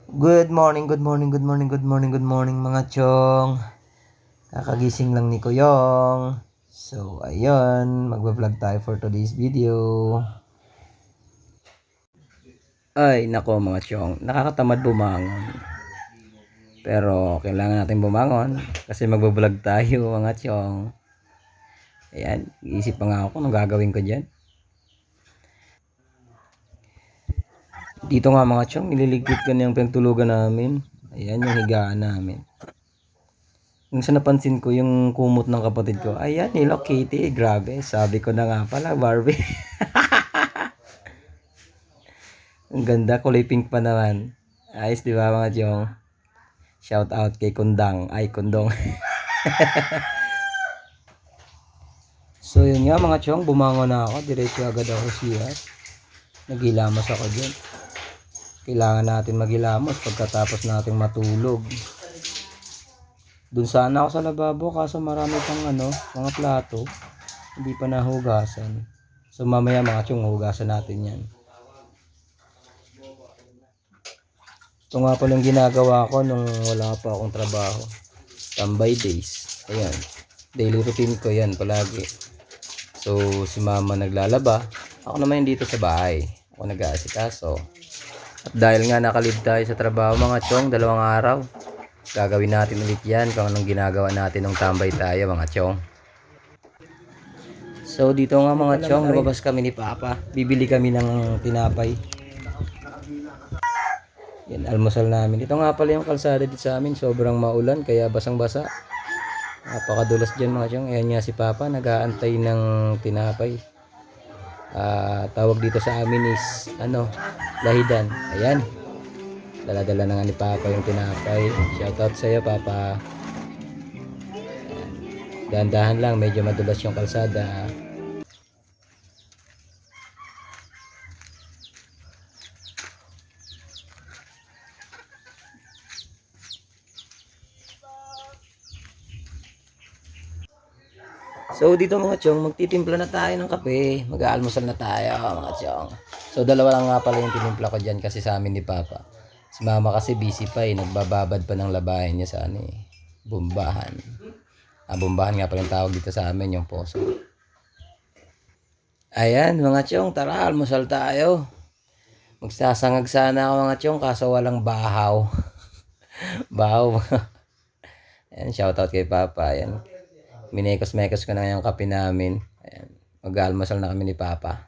Good morning, good morning, good morning, good morning, good morning mga chong. Kakagising lang ni Kuyong. So, ayun, magbablog tayo for today's video. Ay, nako mga chong, nakakatamad bumangon. Pero, kailangan natin bumangon kasi magbablog tayo mga chong. Ayan, iisip pa nga ako kung anong gagawin ko dyan. Dito nga mga chong, nililigpit ko na yung pinagtulugan namin. Ayan, yung higaan namin. Yung sa napansin ko, yung kumot ng kapatid ko, ayan, Hello Kitty, grabe. Sabi ko na nga pala, Barbie. Ang ganda, kulay pink pa naman. Ayos, di ba mga chong? Shout out kay Kundang. Ay, Kundong. So, yun nga mga chong, bumangon na ako. Diretso agad ako siya. Naghilamos ako dyan. Kailangan natin maghilamos pagkatapos natin matulog. Doon sana ako sa lababo kaso marami pang mga plato. Hindi pa nahugasan. So mamaya mga chong, hugasan natin yan. Ito nga pala yung ginagawa ko nung wala pa akong trabaho. Tambay days. Ayan. Daily routine ko yan palagi. So si mama naglalaba. Ako naman dito sa bahay. Ako nag-aasikaso. At dahil nga nakalib tayo sa trabaho mga chong, 2 araw. Gagawin natin ulit yan kung anong ginagawa natin nung tambay tayo mga chong. So dito nga mga chong, lumabas kami ni Papa. Bibili kami ng tinapay. Yan, almusal namin. Ito nga pala yung kalsada dito sa amin. Sobrang maulan kaya basang-basa. Napakadulas dyan mga chong. Ayan nga si Papa, nag-aantay ng tinapay. Tawag dito sa amin is lahidan. Ayan. Dala-dala na nga ni Papa yung tinapay. Shoutout sa iyo Papa. Dahan-dahan lang, medyo madulas yung kalsada. So dito mga chong, magtitimpla na tayo ng kape. Mag-aalmusal na tayo mga chong. So dalawa lang nga pala yung tinimpla ko dyan kasi sa amin ni Papa. Si Mama kasi busy pa nagbababad pa ng labahin niya sa bumbahan. Bumbahan nga pala yung tawag dito sa amin, yung poso. Ayan mga chong, tara almusal tayo. Magsasangag sana ako mga chong kaso walang bahaw. Bahaw. Ayan, shoutout kay Papa. Ayan. Minekos-mekos ko na yung kape namin. Ayan. Mag-almusal na kami ni Papa.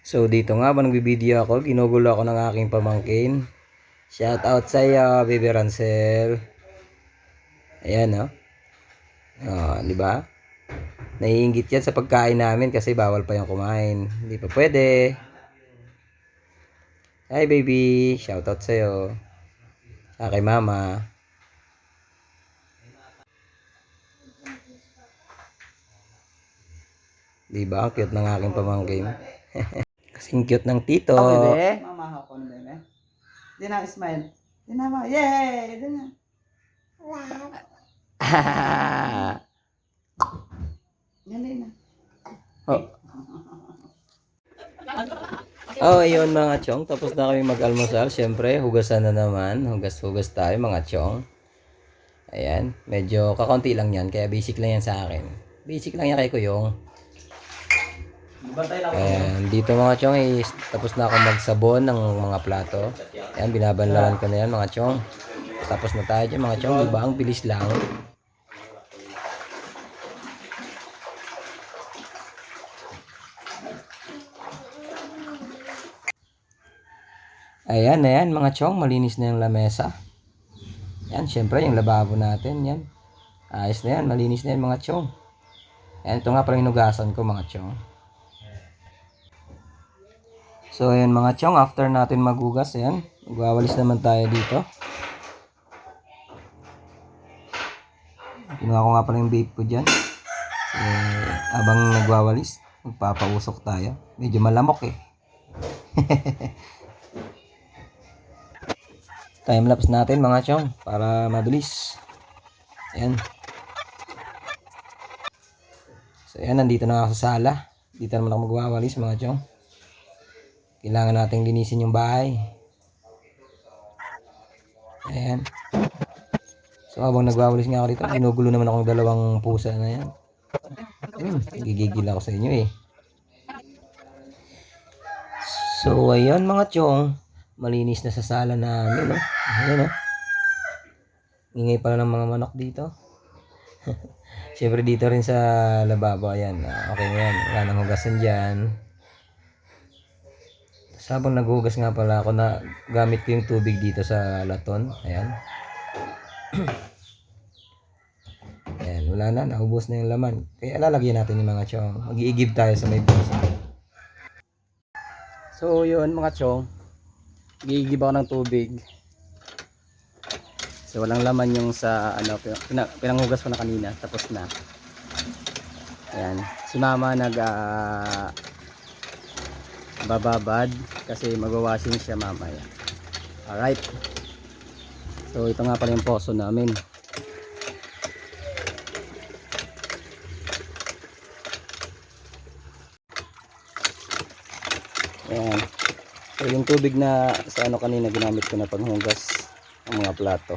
So dito nga ba nagbibideo ako, ginugulo ako ng aking pamangkin. Shout out sa iyo, Baby Rancel. Ayan di ba? Naiinggit yan sa pagkain namin kasi bawal pa yung kumain. Hindi pa pwede. Hi baby, shout out sa iyo. Sa kay Mama. Di ba? Ang cute ng aking pamangkin. Kasing cute ng tito. Oh, bebe. Mama ako na bebe. Di na smile. Di na ma. Yay! Di na. Yan din na. Ayun mga chong. Tapos na kami mag-almusal. Siyempre, hugasan na naman. Hugas-hugas tayo mga chong. Ayan. Medyo kakaunti lang yan. Kaya basic lang yan sa akin. Basic lang yan kay Kuyong. Ayan. Dito mga chong, tapos na ako magsabon ng mga plato. Ayan, binabanlawan ko na yan mga chong. Tapos na tayo dyan mga chong. Diba? Ang bilis lang. Ayan mga chong. Malinis na yung lamesa. Yan, syempre yung lababo natin. Yan. Ayos na yan. Malinis na yan mga chong. Ayan, ito nga pala hinugasan ko mga chong. So ayan mga chong, after natin maghugas, ayan, magwawalis naman tayo dito. Kinuha ko nga pala yung vape ko dyan. Abang nagwawalis, magpapausok tayo. Medyo malamok Time-lapse natin mga chong, para mabilis. Ayan. So ayan, nandito na ako sa sala. Dito naman ako magwawalis mga chong. kailangan nating linisin yung bahay. Ayan. So habang nagwawalis nga ako dito, ginugulo naman akong dalawang pusa na yan. Gigigil ako sa inyo eh. So ayan mga chong, malinis na sa sala namin, no? Ayan, no? Ingay pala ng mga manok dito. Siyempre dito rin sa lababo, ayan. Okay na yan, wala nang hugasan dyan. Tapos habang naghugas nga pala ako, na gamit ko yung tubig dito sa laton. Ayan. Ayan, wala na, naubos na yung laman. Kaya lalagyan natin yung mga chong. Mag-iigib tayo sa may pusa. So yun mga chong, mag-iigib ako ng tubig. So walang laman yung sa ano, pinanghugas ko na kanina, tapos na. Ayan, si mama bababad kasi magwa-washing siya mamaya. Alright. So ito nga pala yung poso namin. Ayan. So yung tubig na sa ano kanina ginamit ko na panghugas ng mga plato.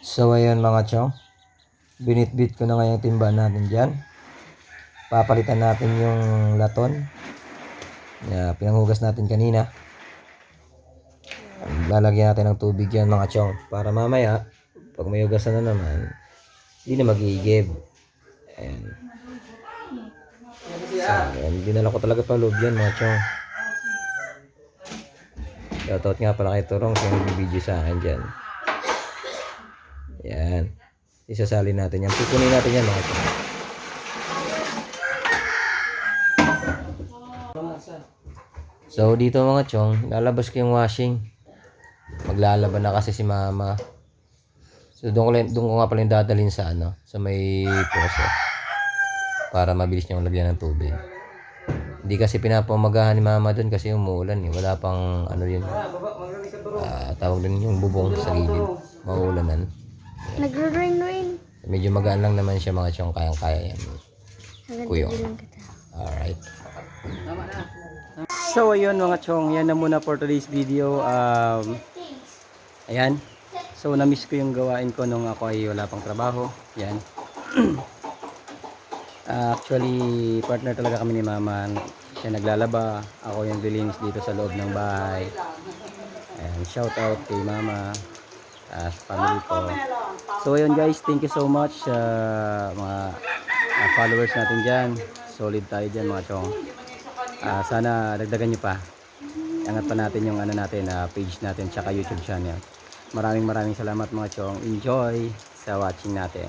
So ayan mga chong, binitbit ko na ngayon timba natin dyan. Papalitan natin yung laton na pinanghugas natin kanina. Lalagyan natin ng tubig yan mga chong, para mamaya pag may hugasan na naman, hindi na mag-iigib. Ayan. So, ayan, dinala ko talaga pa loob yan mga chong. Shoutout nga pala kay Turong sa nag-video sa akin dyan. Ayan. Isasalin natin yan. Pupunin natin yan mga chong. So dito mga chong, lalabas ko yung washing. Maglalaban na kasi si mama. So doon ko nga pala yung dadalhin sa ano, sa may poso, para mabilis niyang lagyan ng tubig. Hindi kasi pinapamagahan ni mama doon kasi umuulan eh. Wala pang ano yun, tawag din yung bubong sa gilid, maulanan. Nagre-rain-rain. Medyo magaan lang naman siya mga chong, kayang-kaya yan. Kuyong. Alright. So ayun mga chong, yan na muna for today's video. Ayan. So na-miss ko yung gawain ko nung ako ay wala pang trabaho. Yan. Actually, partner talaga kami ni mama. Siya naglalaba, ako yung dilinis dito sa loob ng bahay. Ayan, shout out kay mama, sa family ko. So ayun guys, thank you so much sa mga followers natin dyan. Solid tayo dyan mga chong. Sana dagdagan nyo pa. Angat pa natin yung ano natin, page natin tsaka YouTube channel. Maraming salamat mga chong. Enjoy sa watching natin.